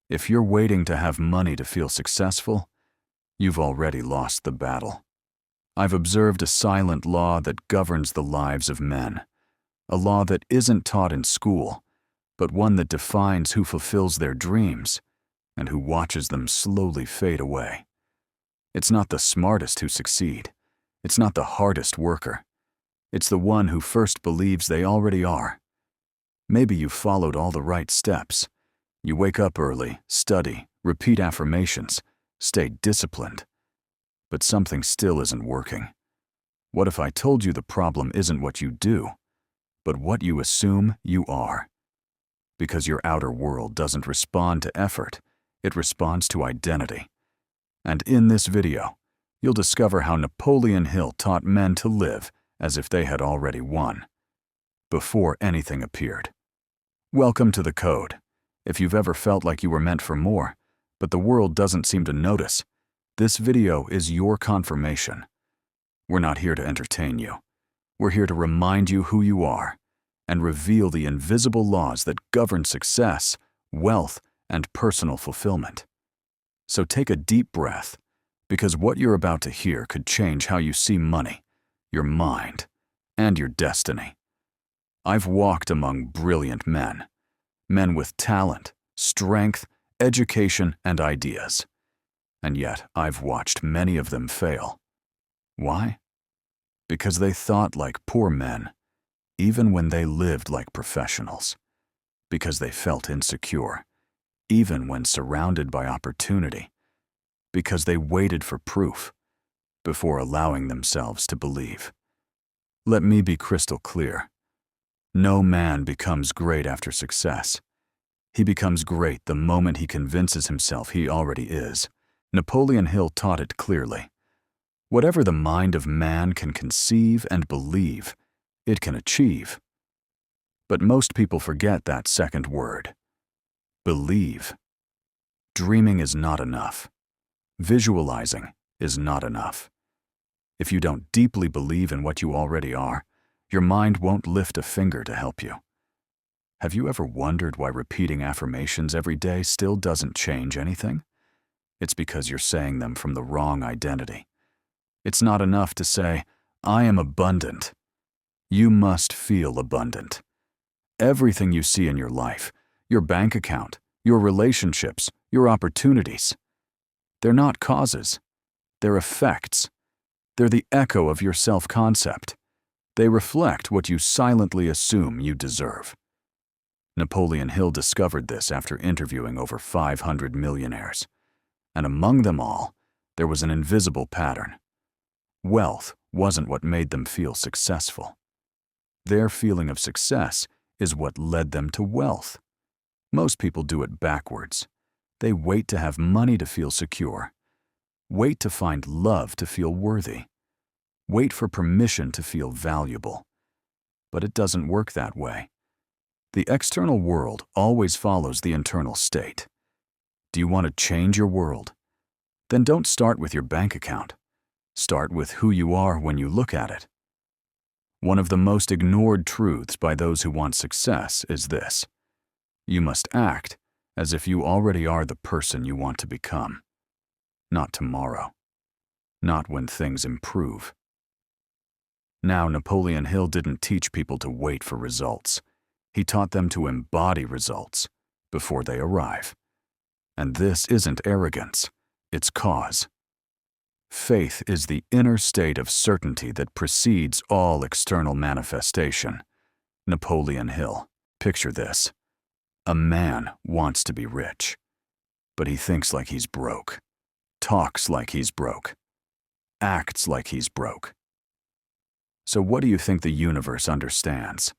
If you're waiting to have money to feel successful, you've already lost the battle. I've observed a silent law that governs the lives of men, a law that isn't taught in school, but one that defines who fulfills their dreams and who watches them slowly fade away. It's not the smartest who succeed. It's not the hardest worker. It's the one who first believes they already are. Maybe you've followed all the right steps. You wake up early, study, repeat affirmations, stay disciplined. But something still isn't working. What if I told you the problem isn't what you do, but what you assume you are? Because your outer world doesn't respond to effort, it responds to identity. And in this video, you'll discover how Napoleon Hill taught men to live as if they had already won, before anything appeared. Welcome to the Code. If you've ever felt like you were meant for more, but the world doesn't seem to notice, this video is your confirmation. We're not here to entertain you. We're here to remind you who you are and reveal the invisible laws that govern success, wealth, and personal fulfillment. So take a deep breath, because what you're about to hear could change how you see money, your mind, and your destiny. I've walked among brilliant men with talent, strength, education, and ideas. And yet I've watched many of them fail. Why? Because they thought like poor men, even when they lived like professionals. Because they felt insecure, even when surrounded by opportunity. Because they waited for proof before allowing themselves to believe. Let me be crystal clear. No man becomes great after success. He becomes great the moment he convinces himself he already is. Napoleon Hill taught it clearly. Whatever the mind of man can conceive and believe, it can achieve. But most people forget that second word. Believe. Dreaming is not enough. Visualizing is not enough. If you don't deeply believe in what you already are, your mind won't lift a finger to help you. Have you ever wondered why repeating affirmations every day still doesn't change anything? It's because you're saying them from the wrong identity. It's not enough to say, "I am abundant." You must feel abundant. Everything you see in your life, your bank account, your relationships, your opportunities, they're not causes. They're effects. They're the echo of your self-concept. They reflect what you silently assume you deserve. Napoleon Hill discovered this after interviewing over 500 millionaires. And among them all, there was an invisible pattern. Wealth wasn't what made them feel successful. Their feeling of success is what led them to wealth. Most people do it backwards. They wait to have money to feel secure. Wait to find love to feel worthy. Wait for permission to feel valuable. But it doesn't work that way. The external world always follows the internal state. Do you want to change your world? Then don't start with your bank account. Start with who you are when you look at it. One of the most ignored truths by those who want success is this: you must act as if you already are the person you want to become. Not tomorrow. Not when things improve. Now, Napoleon Hill didn't teach people to wait for results. He taught them to embody results before they arrive. And this isn't arrogance, it's cause. Faith is the inner state of certainty that precedes all external manifestation. Napoleon Hill. Picture this. A man wants to be rich, but he thinks like he's broke, talks like he's broke, acts like he's broke. So what do you think the universe understands?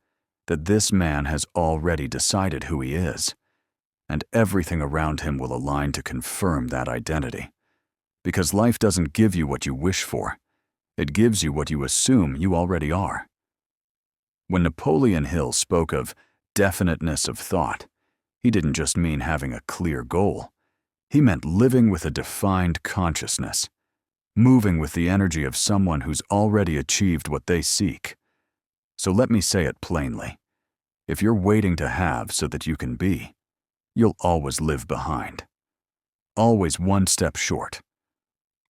That this man has already decided who he is, and everything around him will align to confirm that identity. Because life doesn't give you what you wish for, it gives you what you assume you already are. When Napoleon Hill spoke of definiteness of thought, he didn't just mean having a clear goal. He meant living with a defined consciousness, moving with the energy of someone who's already achieved what they seek. So let me say it plainly. If you're waiting to have so that you can be, you'll always live behind. Always one step short.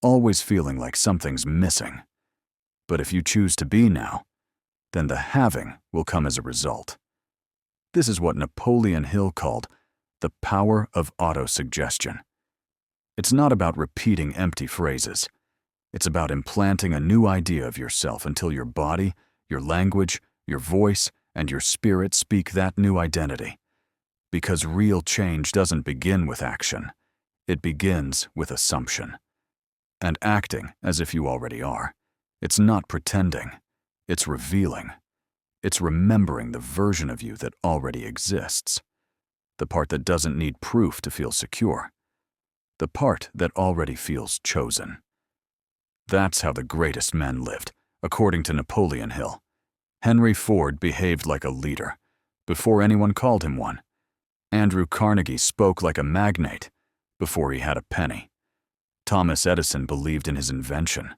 Always feeling like something's missing. But if you choose to be now, then the having will come as a result. This is what Napoleon Hill called the power of autosuggestion. It's not about repeating empty phrases. It's about implanting a new idea of yourself until your body, your language, your voice, and your spirit speak that new identity. Because real change doesn't begin with action. It begins with assumption. And acting as if you already are. It's not pretending. It's revealing. It's remembering the version of you that already exists. The part that doesn't need proof to feel secure. The part that already feels chosen. That's how the greatest men lived, according to Napoleon Hill. Henry Ford behaved like a leader, before anyone called him one. Andrew Carnegie spoke like a magnate, before he had a penny. Thomas Edison believed in his invention,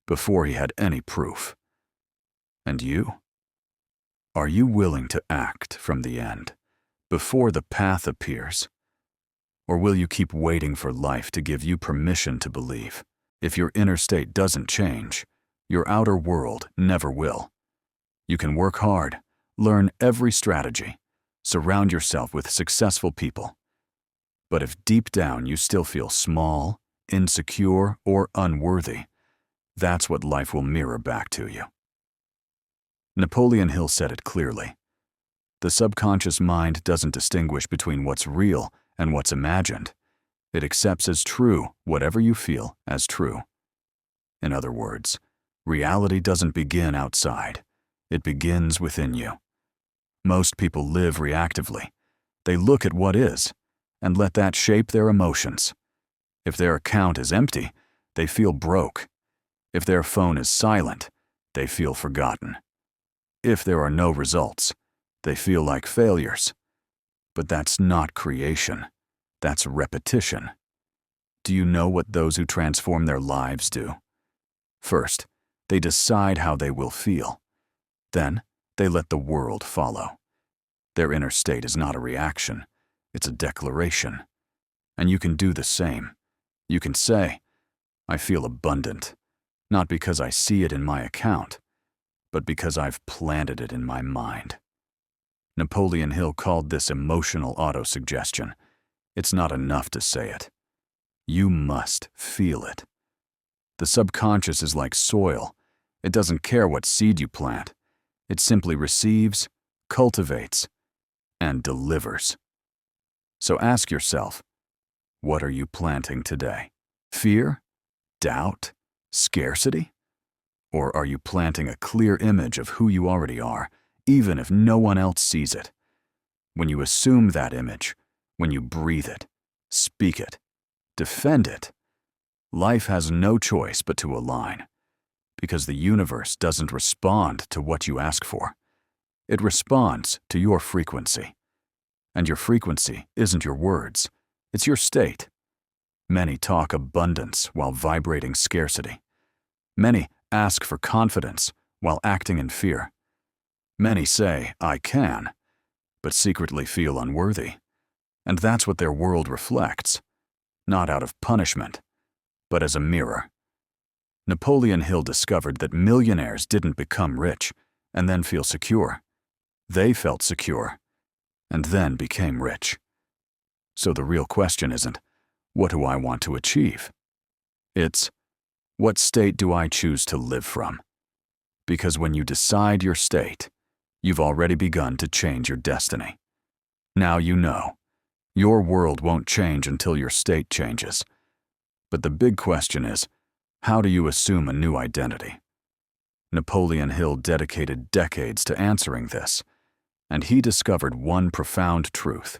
before he had any proof. And you? Are you willing to act from the end, before the path appears? Or will you keep waiting for life to give you permission to believe? If your inner state doesn't change, your outer world never will. You can work hard, learn every strategy, surround yourself with successful people. But if deep down you still feel small, insecure, or unworthy, that's what life will mirror back to you. Napoleon Hill said it clearly. The subconscious mind doesn't distinguish between what's real and what's imagined. It accepts as true whatever you feel as true. In other words, reality doesn't begin outside. It begins within you. Most people live reactively. They look at what is and let that shape their emotions. If their account is empty, they feel broke. If their phone is silent, they feel forgotten. If there are no results, they feel like failures. But that's not creation. That's repetition. Do you know what those who transform their lives do? First, they decide how they will feel. Then, they let the world follow. Their inner state is not a reaction. It's a declaration. And you can do the same. You can say, I feel abundant, not because I see it in my account, but because I've planted it in my mind. Napoleon Hill called this emotional autosuggestion. It's not enough to say it. You must feel it. The subconscious is like soil. It doesn't care what seed you plant. It simply receives, cultivates, and delivers. So ask yourself, what are you planting today? Fear? Doubt? Scarcity? Or are you planting a clear image of who you already are, even if no one else sees it? When you assume that image, when you breathe it, speak it, defend it, life has no choice but to align, because the universe doesn't respond to what you ask for. It responds to your frequency. And your frequency isn't your words, it's your state. Many talk abundance while vibrating scarcity. Many ask for confidence while acting in fear. Many say, I can, but secretly feel unworthy. And that's what their world reflects, not out of punishment, but as a mirror. Napoleon Hill discovered that millionaires didn't become rich and then feel secure. They felt secure and then became rich. So the real question isn't, what do I want to achieve? It's, what state do I choose to live from? Because when you decide your state, you've already begun to change your destiny. Now you know. Your world won't change until your state changes. But the big question is, how do you assume a new identity? Napoleon Hill dedicated decades to answering this, and he discovered one profound truth.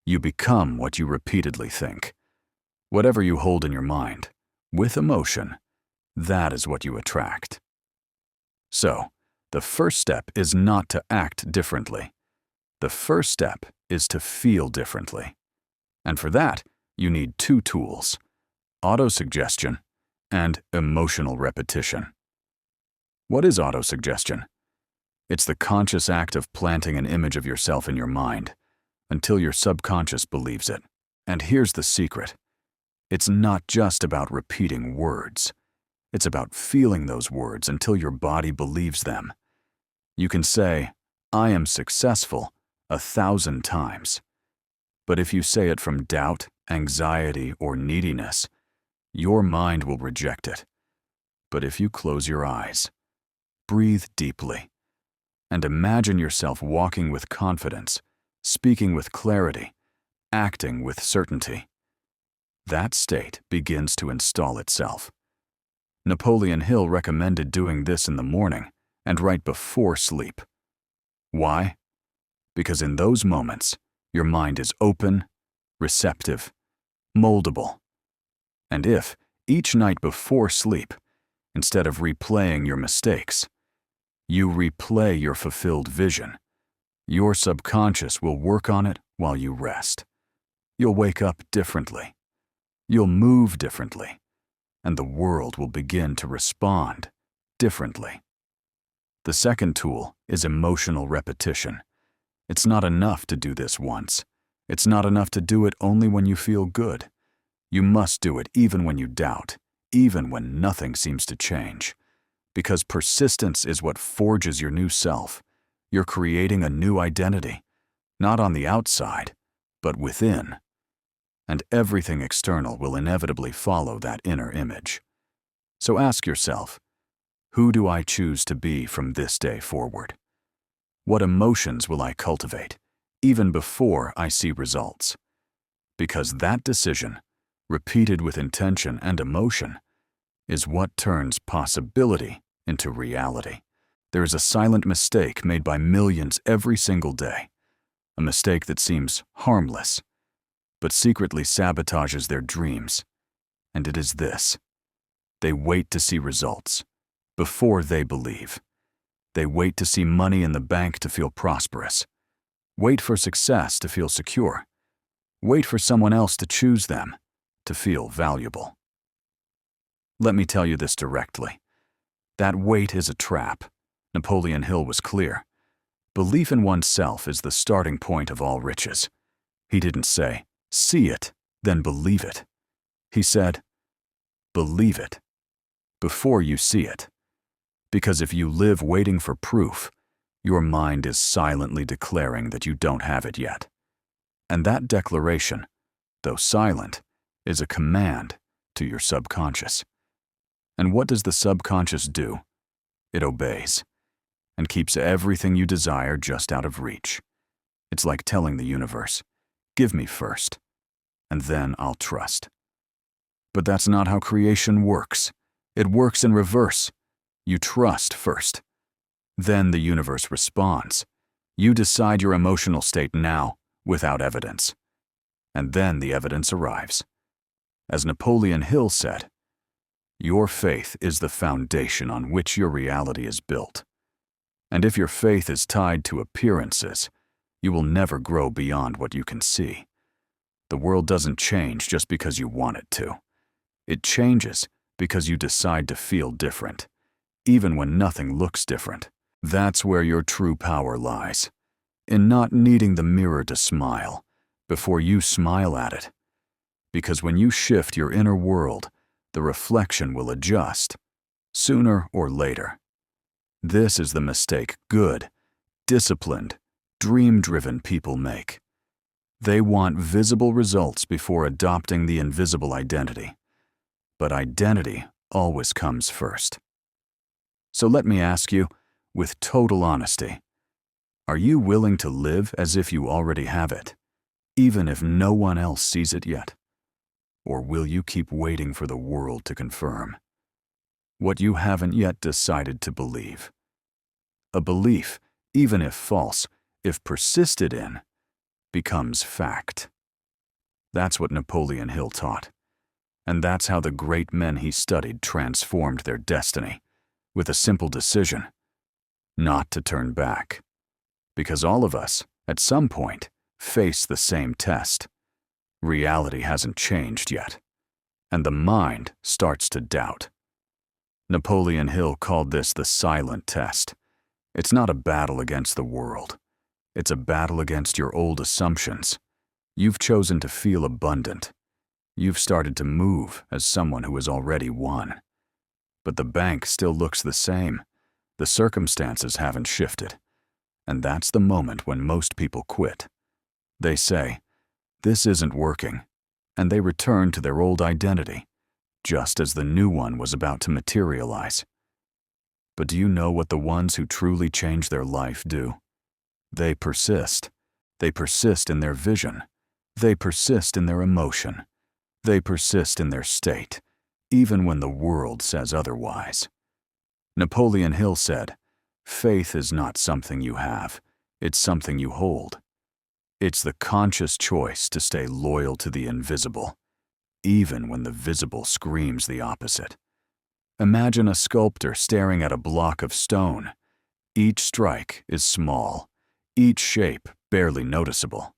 You become what you repeatedly think. Whatever you hold in your mind, with emotion, that is what you attract. So, the first step is not to act differently. The first step is to feel differently. And for that, you need two tools: autosuggestion and emotional repetition. What is autosuggestion? It's the conscious act of planting an image of yourself in your mind, until your subconscious believes it. And here's the secret. It's not just about repeating words. It's about feeling those words until your body believes them. You can say, "I am successful," 1,000 times. But if you say it from doubt, anxiety, or neediness, your mind will reject it. But if you close your eyes, breathe deeply, and imagine yourself walking with confidence, speaking with clarity, acting with certainty, that state begins to install itself. Napoleon Hill recommended doing this in the morning and right before sleep. Why? Because in those moments, your mind is open, receptive, moldable. And if, each night before sleep, instead of replaying your mistakes, you replay your fulfilled vision, your subconscious will work on it while you rest. You'll wake up differently. You'll move differently. And the world will begin to respond differently. The second tool is emotional repetition. It's not enough to do this once. It's not enough to do it only when you feel good. You must do it even when you doubt, even when nothing seems to change. Because persistence is what forges your new self. You're creating a new identity, not on the outside, but within. And everything external will inevitably follow that inner image. So ask yourself, who do I choose to be from this day forward? What emotions will I cultivate, even before I see results? Because that decision, repeated with intention and emotion, is what turns possibility into reality. There is a silent mistake made by millions every single day, a mistake that seems harmless, but secretly sabotages their dreams. And it is this: they wait to see results before they believe. They wait to see money in the bank to feel prosperous. Wait for success to feel secure. Wait for someone else to choose them to feel valuable. Let me tell you this directly. That wait is a trap. Napoleon Hill was clear. Belief in oneself is the starting point of all riches. He didn't say, "See it, then believe it." He said, "Believe it before you see it." Because if you live waiting for proof, your mind is silently declaring that you don't have it yet. And that declaration, though silent, is a command to your subconscious. And what does the subconscious do? It obeys and keeps everything you desire just out of reach. It's like telling the universe, "Give me first, and then I'll trust." But that's not how creation works. It works in reverse. You trust first. Then the universe responds. You decide your emotional state now, without evidence. And then the evidence arrives. As Napoleon Hill said, your faith is the foundation on which your reality is built. And if your faith is tied to appearances, you will never grow beyond what you can see. The world doesn't change just because you want it to. It changes because you decide to feel different, even when nothing looks different. That's where your true power lies, in not needing the mirror to smile before you smile at it. Because when you shift your inner world, the reflection will adjust, sooner or later. This is the mistake good, disciplined, dream-driven people make. They want visible results before adopting the invisible identity. But identity always comes first. So let me ask you, with total honesty, are you willing to live as if you already have it, even if no one else sees it yet? Or will you keep waiting for the world to confirm what you haven't yet decided to believe? A belief, even if false, if persisted in, becomes fact. That's what Napoleon Hill taught. And that's how the great men he studied transformed their destiny, with a simple decision: not to turn back. Because all of us, at some point, face the same test. Reality hasn't changed yet, and the mind starts to doubt. Napoleon Hill called this the silent test. It's not a battle against the world. It's a battle against your old assumptions. You've chosen to feel abundant. You've started to move as someone who has already won. But the bank still looks the same. The circumstances haven't shifted. And that's the moment when most people quit. They say, "This isn't working," and they return to their old identity, just as the new one was about to materialize. But do you know what the ones who truly change their life do? They persist. They persist in their vision. They persist in their emotion. They persist in their state, even when the world says otherwise. Napoleon Hill said, "Faith is not something you have, it's something you hold." It's the conscious choice to stay loyal to the invisible, even when the visible screams the opposite. Imagine a sculptor staring at a block of stone. Each strike is small, each shape barely noticeable.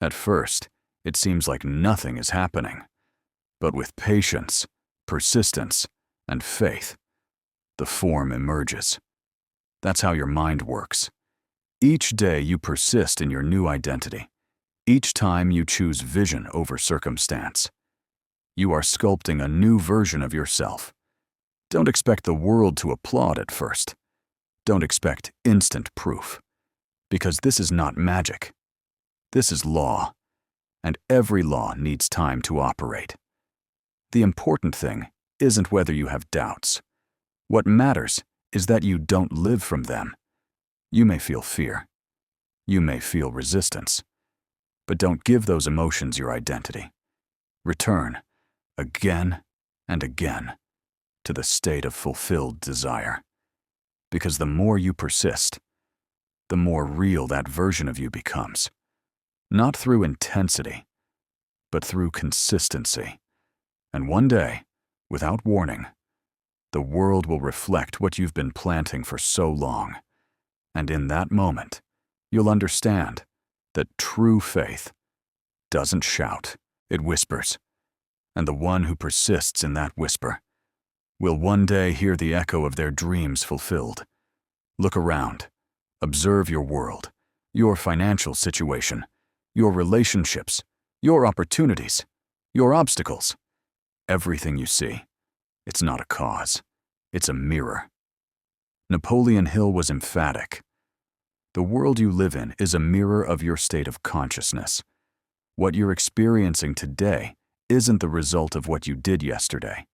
At first, it seems like nothing is happening. But with patience, persistence, and faith, the form emerges. That's how your mind works. Each day you persist in your new identity. Each time you choose vision over circumstance. You are sculpting a new version of yourself. Don't expect the world to applaud at first. Don't expect instant proof. Because this is not magic. This is law. And every law needs time to operate. The important thing isn't whether you have doubts. What matters is that you don't live from them. You may feel fear. You may feel resistance. But don't give those emotions your identity. Return, again and again, to the state of fulfilled desire. Because the more you persist, the more real that version of you becomes. Not through intensity, but through consistency. And one day, without warning, the world will reflect what you've been planting for so long. And in that moment, you'll understand that true faith doesn't shout, it whispers. And the one who persists in that whisper will one day hear the echo of their dreams fulfilled. Look around. Observe your world, your financial situation, your relationships, your opportunities, your obstacles. Everything you see, it's not a cause, it's a mirror. Napoleon Hill was emphatic. The world you live in is a mirror of your state of consciousness. What you're experiencing today isn't the result of what you did yesterday.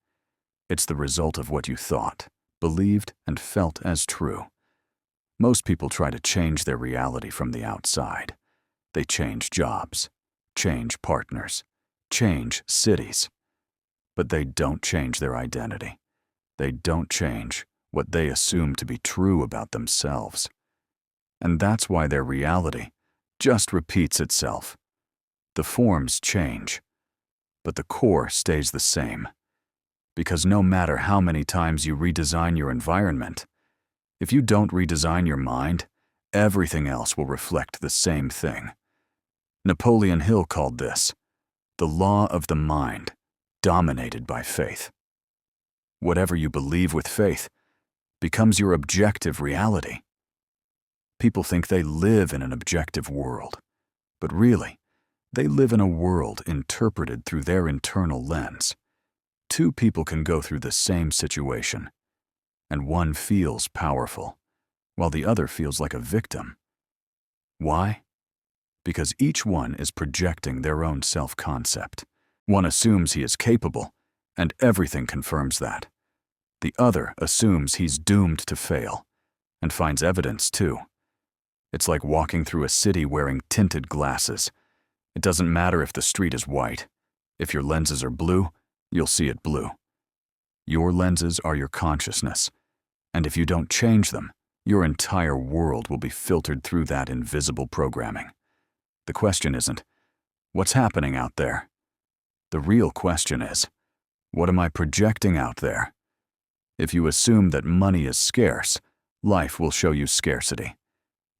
It's the result of what you thought, believed, and felt as true. Most people try to change their reality from the outside. They change jobs, change partners, change cities. But they don't change their identity. They don't change what they assume to be true about themselves. And that's why their reality just repeats itself. The forms change, but the core stays the same. Because no matter how many times you redesign your environment, if you don't redesign your mind, everything else will reflect the same thing. Napoleon Hill called this the law of the mind, dominated by faith. Whatever you believe with faith becomes your objective reality. People think they live in an objective world, but really, they live in a world interpreted through their internal lens. Two people can go through the same situation, and one feels powerful, while the other feels like a victim. Why? Because each one is projecting their own self-concept. One assumes he is capable, and everything confirms that. The other assumes he's doomed to fail, and finds evidence too. It's like walking through a city wearing tinted glasses. It doesn't matter if the street is white. If your lenses are blue, you'll see it blue. Your lenses are your consciousness, and if you don't change them, your entire world will be filtered through that invisible programming. The question isn't, what's happening out there? The real question is, what am I projecting out there? If you assume that money is scarce, life will show you scarcity.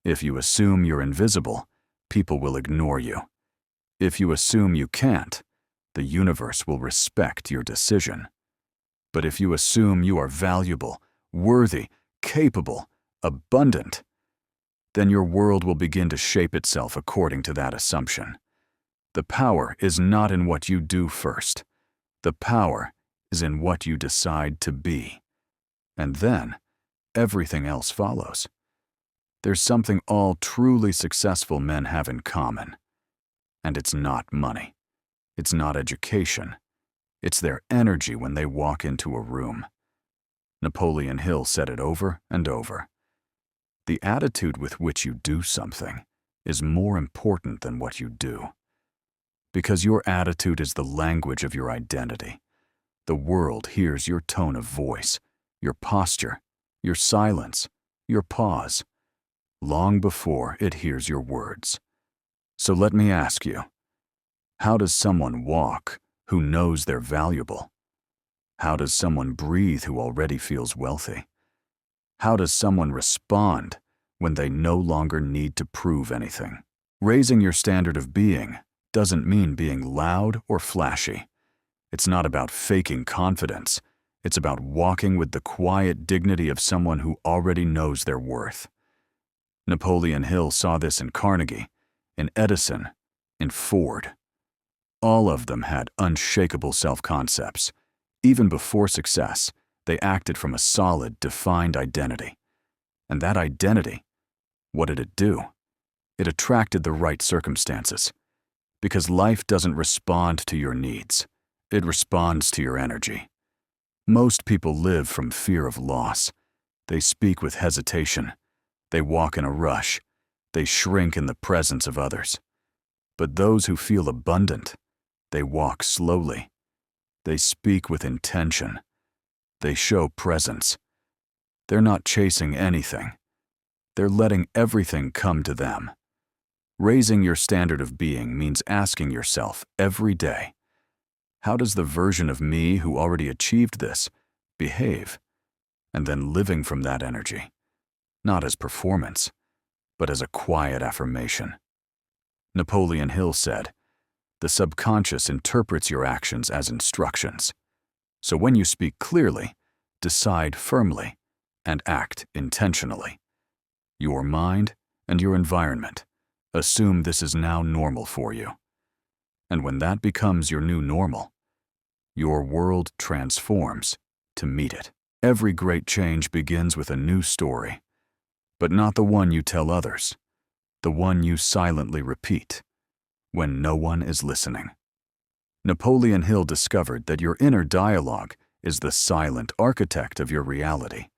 If you assume you're invisible, people will ignore you. If you assume you can't, the universe will respect your decision. But if you assume you are valuable, worthy, capable, abundant, then your world will begin to shape itself according to that assumption. The power is not in what you do first. The power is in what you decide to be. And then, everything else follows. There's something all truly successful men have in common. And it's not money. It's not education. It's their energy when they walk into a room. Napoleon Hill said it over and over. The attitude with which you do something is more important than what you do. Because your attitude is the language of your identity. The world hears your tone of voice, your posture, your silence, your pause, long before it hears your words. So let me ask you, how does someone walk who knows they're valuable? How does someone breathe who already feels wealthy? How does someone respond when they no longer need to prove anything? Raising your standard of being doesn't mean being loud or flashy. It's not about faking confidence. It's about walking with the quiet dignity of someone who already knows their worth. Napoleon Hill saw this in Carnegie, in Edison, in Ford. All of them had unshakable self-concepts. Even before success, they acted from a solid, defined identity. And that identity, what did it do? It attracted the right circumstances. Because life doesn't respond to your needs. It responds to your energy. Most people live from fear of loss. They speak with hesitation. They walk in a rush. They shrink in the presence of others. But those who feel abundant, they walk slowly. They speak with intention. They show presence. They're not chasing anything. They're letting everything come to them. Raising your standard of being means asking yourself every day, how does the version of me who already achieved this behave? And then living from that energy, not as performance, but as a quiet affirmation. Napoleon Hill said, "The subconscious interprets your actions as instructions. So when you speak clearly, decide firmly, and act intentionally. Your mind and your environment assume this is now normal for you. And when that becomes your new normal, your world transforms to meet it. Every great change begins with a new story, but not the one you tell others, the one you silently repeat when no one is listening." Napoleon Hill discovered that your inner dialogue is the silent architect of your reality.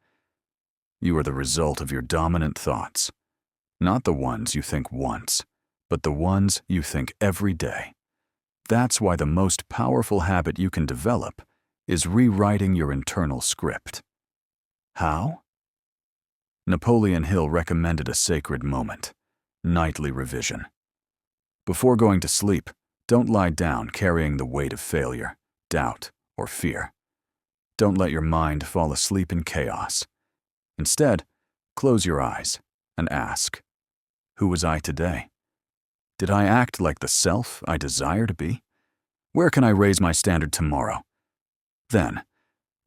You are the result of your dominant thoughts, not the ones you think once, but the ones you think every day. That's why the most powerful habit you can develop is rewriting your internal script. How? Napoleon Hill recommended a sacred moment, nightly revision. Before going to sleep, don't lie down carrying the weight of failure, doubt, or fear. Don't let your mind fall asleep in chaos. Instead, close your eyes and ask, who was I today? Did I act like the self I desire to be? Where can I raise my standard tomorrow? Then,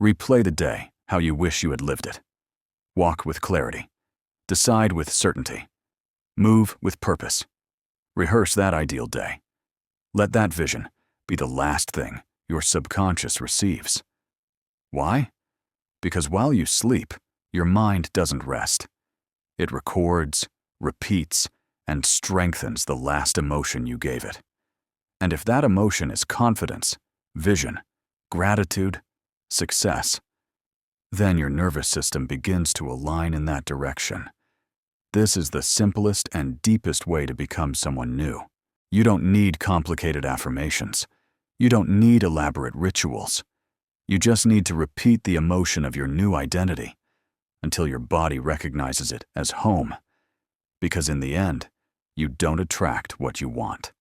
replay the day how you wish you had lived it. Walk with clarity. Decide with certainty. Move with purpose. Rehearse that ideal day. Let that vision be the last thing your subconscious receives. Why? Because while you sleep, your mind doesn't rest. It records, repeats, and strengthens the last emotion you gave it. And if that emotion is confidence, vision, gratitude, success, then your nervous system begins to align in that direction. This is the simplest and deepest way to become someone new. You don't need complicated affirmations. You don't need elaborate rituals. You just need to repeat the emotion of your new identity until your body recognizes it as home. Because in the end, you don't attract what you want.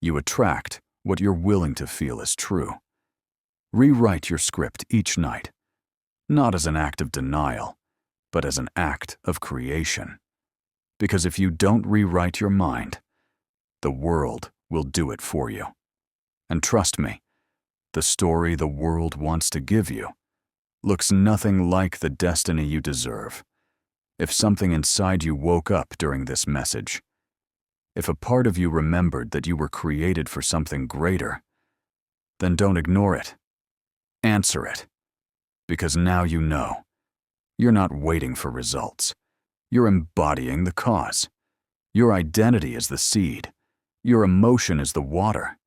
You attract what you're willing to feel is true. Rewrite your script each night, not as an act of denial, but as an act of creation. Because if you don't rewrite your mind, the world will do it for you. And trust me, the story the world wants to give you looks nothing like the destiny you deserve. If something inside you woke up during this message, if a part of you remembered that you were created for something greater, then don't ignore it. Answer it. Because now you know. You're not waiting for results. You're embodying the cause. Your identity is the seed. Your emotion is the water.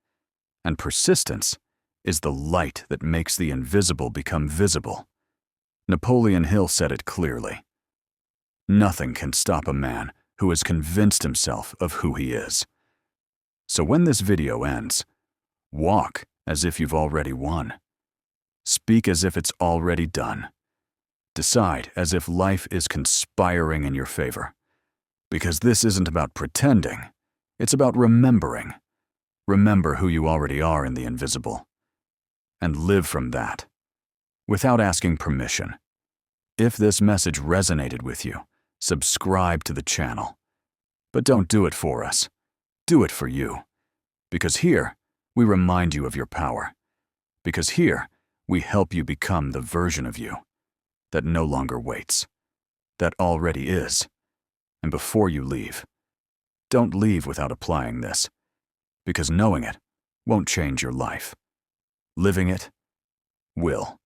And persistence is the light that makes the invisible become visible. Napoleon Hill said it clearly. Nothing can stop a man who has convinced himself of who he is. So when this video ends, walk as if you've already won. Speak as if it's already done. Decide as if life is conspiring in your favor. Because this isn't about pretending, it's about remembering. Remember who you already are in the invisible. And live from that, without asking permission. If this message resonated with you, subscribe to the channel. But don't do it for us. Do it for you. Because here, we remind you of your power. Because here, we help you become the version of you that no longer waits, that already is. And before you leave, don't leave without applying this, because knowing it won't change your life. Living it will.